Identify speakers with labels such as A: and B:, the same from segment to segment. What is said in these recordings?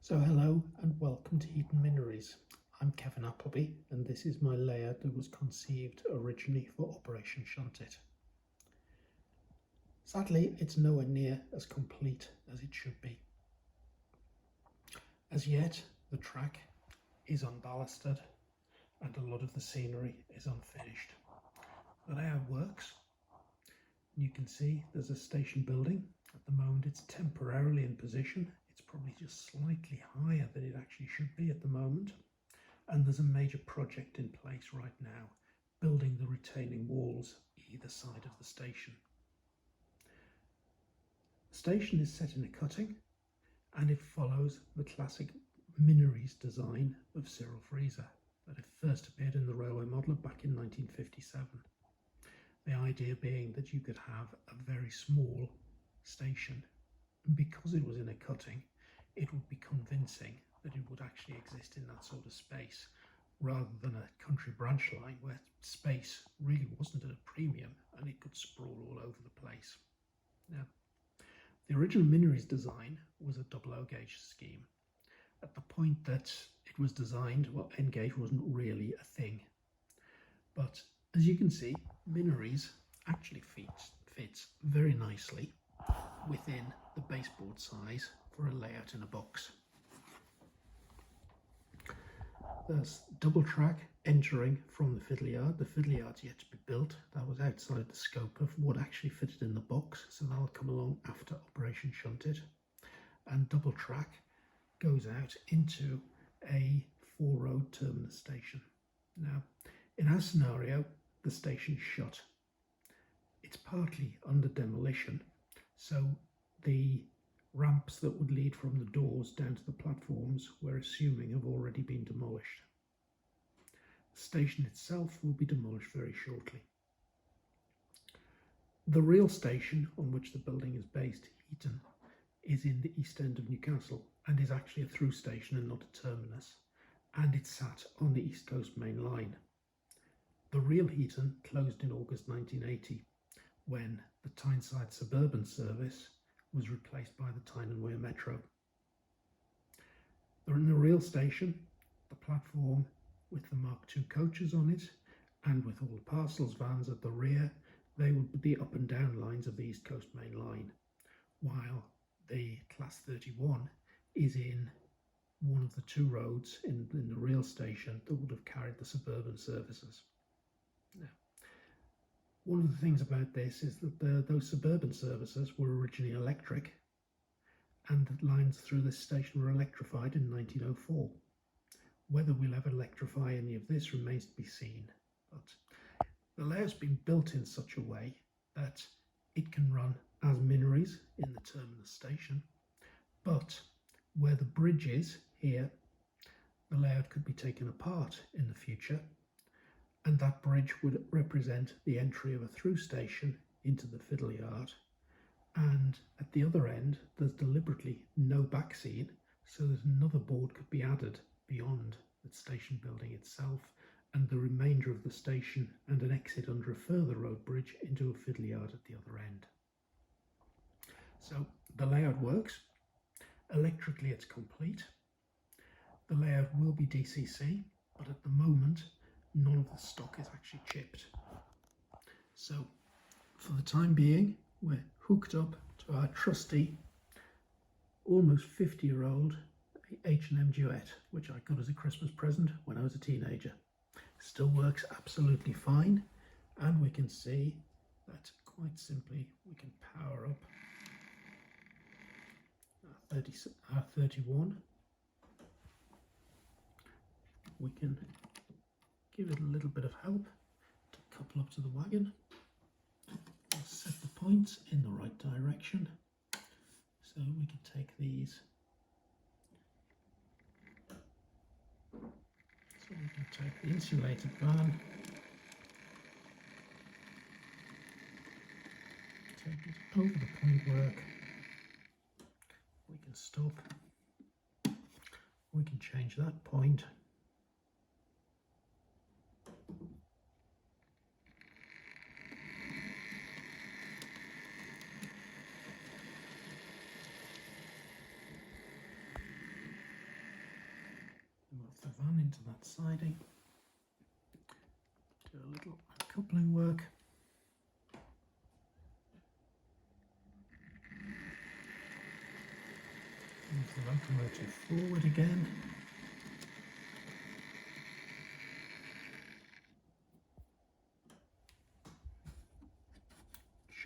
A: So hello and welcome to Heaton Minories. I'm Kevin Appleby and this is my layout that was conceived originally for Operation Shunt It. Sadly, it's nowhere near as complete as it should be. As yet, the track is unballasted and a lot of the scenery is unfinished. The layout works. You can see there's a station building. At the moment it's temporarily in position. It's probably just slightly higher than it actually should be at the moment. And there's a major project in place right now, building the retaining walls either side of the station. The station is set in a cutting and it follows the classic Minories design of Cyril that it first appeared in the Railway Modeller back in 1957. The idea being that you could have a very small station, and because it was in a cutting, it would be convincing that it would actually exist in that sort of space, rather than a country branch line where space really wasn't at a premium and it could sprawl all over the place. Now, the original Minories design was a double O gauge scheme. At the point that it was designed, well, N gauge wasn't really a thing. But as you can see, Minories actually fits very nicely within the baseboard size for a layout in a box. There's double track entering from the fiddle yard. The fiddle yard's yet to be built. That was outside the scope of what actually fitted in the box, so that'll come along after Operation Shunt It. And double track goes out into a 4-road terminus station. Now, in our scenario, the station's shut. It's partly under demolition, so the ramps that would lead from the doors down to the platforms we're assuming have already been demolished. The station itself will be demolished very shortly. The real station on which the building is based, Heaton, is in the east end of Newcastle and is actually a through station and not a terminus, and it's sat on the East Coast Main Line. The real Heaton closed in August 1980 when the Tyneside suburban service was replaced by the Tyne and Wear Metro. They're in the real station, the platform with the Mark II coaches on it and with all the parcels vans at the rear, they would be the up and down lines of the East Coast Main Line, while the Class 31 is in one of the two roads in the real station that would have carried the suburban services. Now, one of the things about this is that those suburban services were originally electric, and the lines through this station were electrified in 1904. Whether we'll ever electrify any of this remains to be seen, but the layout's been built in such a way that it can run as Minories in the terminus station, but where the bridge is here, the layout could be taken apart in the future, and that bridge would represent the entry of a through station into the fiddle yard. And at the other end, there's deliberately no back scene, so that another board could be added beyond the station building itself, and the remainder of the station and an exit under a further road bridge into a fiddle yard at the other end. So the layout works. Electrically it's complete. The layout will be DCC, but at the moment none of the stock is actually chipped. So for the time being, we're hooked up to our trusty, almost 50-year-old H&M Duet, which I got as a Christmas present when I was a teenager. Still works absolutely fine, and we can see that quite simply we can power up our 31. We can give it a little bit of help to couple up to the wagon. We'll set the points in the right direction so we can take these. So we can take the insulated van, take it over the point work, we can stop, we can change that point. into that siding, do a little coupling work. Move the locomotive forward again.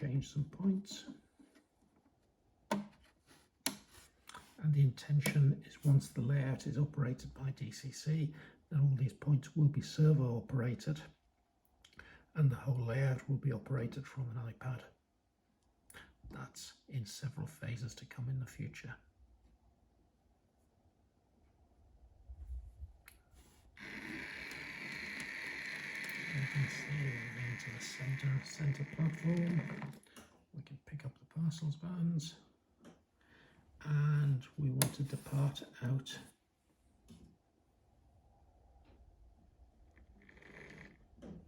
A: Change some points. And the intention is once the layout is operated by DCC, that all these points will be servo operated and the whole layout will be operated from an iPad. That's in several phases to come in the future. You can see we're into the centre platform. We can pick up the parcels vans. And we want to depart out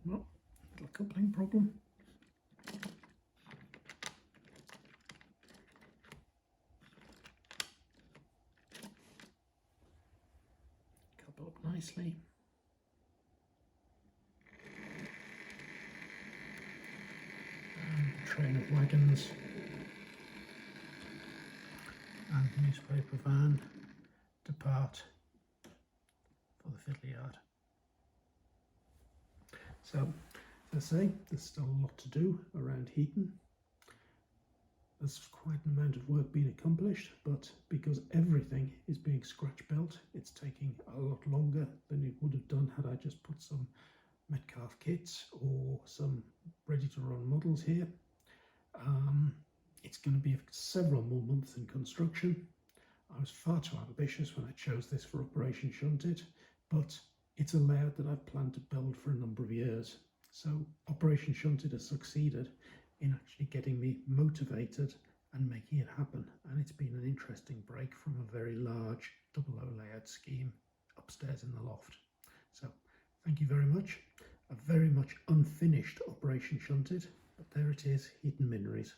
A: little coupling problem. Couple up nicely. And train of wagons. And newspaper van depart for the fiddly yard. So, as I say, there's still a lot to do around Heaton. There's quite an amount of work being accomplished, but because everything is being scratch built, it's taking a lot longer than it would have done had I just put some Metcalf kits or some ready to run models here. It's going to be several more months in construction. I was far too ambitious when I chose this for Operation Shunted, but it's a layout that I've planned to build for a number of years. So Operation Shunted has succeeded in actually getting me motivated and making it happen. And it's been an interesting break from a very large double O layout scheme upstairs in the loft. So thank you very much. A very much unfinished Operation Shunted, but there it is, Heaton Minories.